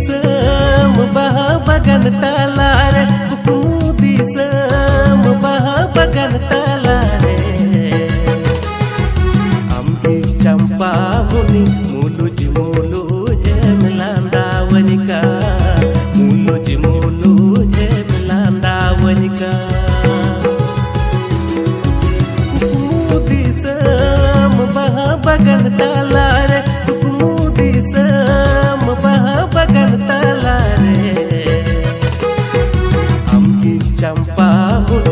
disem bah bagan talare kukumu disem bah bagan talare ambi campa muni muluj muluj melanda wanika muluj muluj melanda wanika kukumu disem bah bagan talare kukumu disem bah bagan talare ambi campa muni